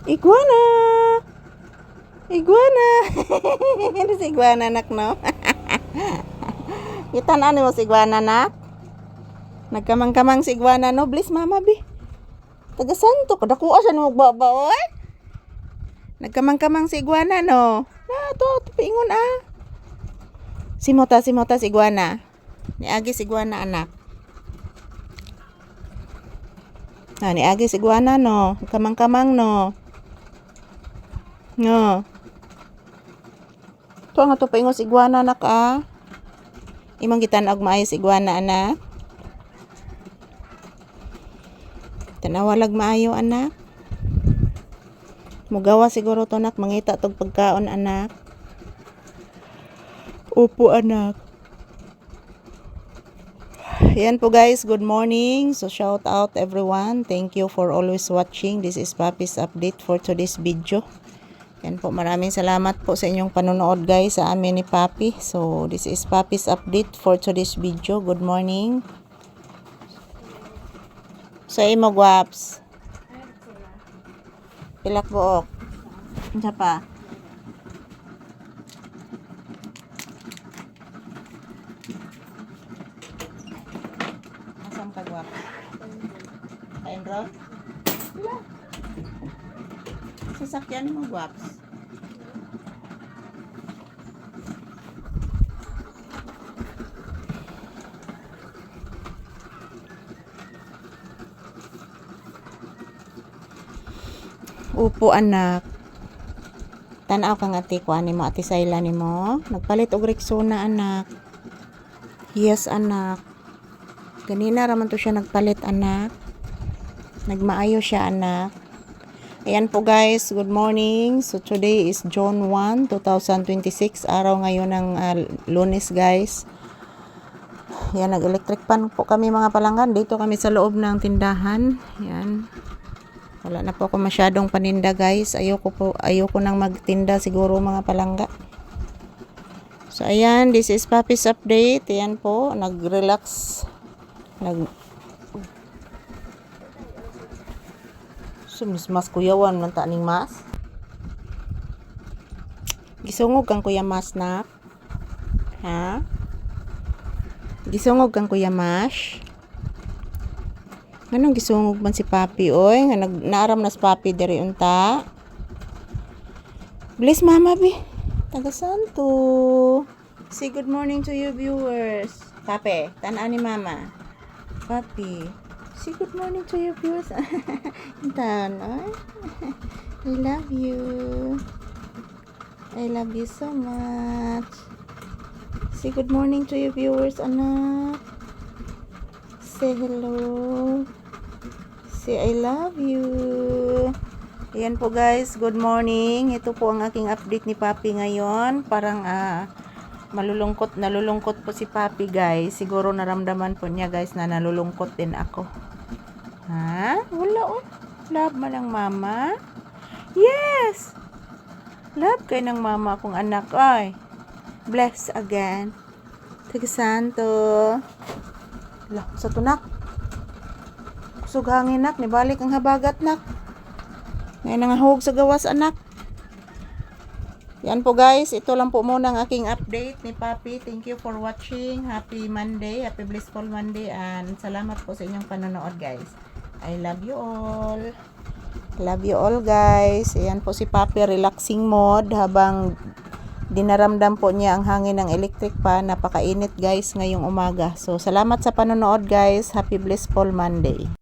Iguana! Iguana! Ano si iguana, nak, no? Itan-ano mo si iguana, nak? Nagkamang-kamang si iguana, no? Bless mama, bi. Taga-santo, kadakuha siya na magbaba, oy. Nagkamang-kamang si iguana, no? To pingon, ah. Simota si iguana. Niagi si iguana, anak. Niagi si iguana, no? Kamang-kamang, no? No. Ito nga to paingos iguana, anak, ah. Imong gitan-og maayos iguana, anak. Tanawalag maayo, anak. Mugawa siguro to, nak, mangita tog pagkaon, anak. Opo, anak. Yan po, guys, good morning. So shout out everyone, thank you for always watching. This is Papi's update for today's video. Yan po, maraming salamat po sa inyong panonood, guys, sa amin ni Papi. So this is Papi's update for today's video. Good morning sa imo, guwaps. Pilak buok. Ano pa? Asam ka, guwaps? Kain bro? Sasakyan mo, guwaps. Upo, anak. Tanaw ka nga ati ko ani mo, ati Sayla ni mo. Nagpalit og Rexona, anak. Yes, anak. Ganina raman to siya nagpalit, anak. Nagmaayo siya, anak. Ayan po, guys, good morning. So today is June 1, 2026. Araw ngayon ng Lunes, guys. Yan, nag-electric pan po kami, mga palanggan. Dito kami sa loob ng tindahan. Yan. Wala na po ako masyadong paninda, guys. Ayoko nang magtinda siguro, mga palangga. So ayan, this is Papi's update. Ayan po, nag-relax. Mas kuyawan man ta ning mas. Gisungog kang kuya mas, nak. Ha? Gisungog kang kuya mas. Anong gisungog man si Papi, oy? Nga naaram na si Papi diri unta. Bless mama, bi. Taga-santo. Say good morning to you viewers. Papi, tan-an ni mama. Papi, say good morning to your viewers. Tan, oy. I love you. I love you so much. Say good morning to your viewers, anak. Say hello. Say I love you. Ayan po, guys, good morning. Ito po ang aking update ni Papi ngayon. Parang nalulungkot po si Papi, guys. Siguro naramdaman po niya, guys, na nalulungkot din ako. Ha? Wala, oh. Love mo ng mama? Yes! Love kayo ng mama kong anak. Ay, bless again. Taga-santo. Lah, sa tunak. Kusog hangin, nak. Nibalik ang habagat, nak. Ngayon nangahog sa gawas, anak. Yan po, guys. Ito lang po muna ang aking update ni Papi. Thank you for watching. Happy Monday. Happy blissful Monday. And salamat po sa inyong panonood, guys. I love you all. Love you all, guys. Ayan po si Papi, relaxing mode habang dinaramdam po niya ang hangin ng electric pan. Napakainit, guys, ngayong umaga. So salamat sa panonood, guys. Happy blissful Monday.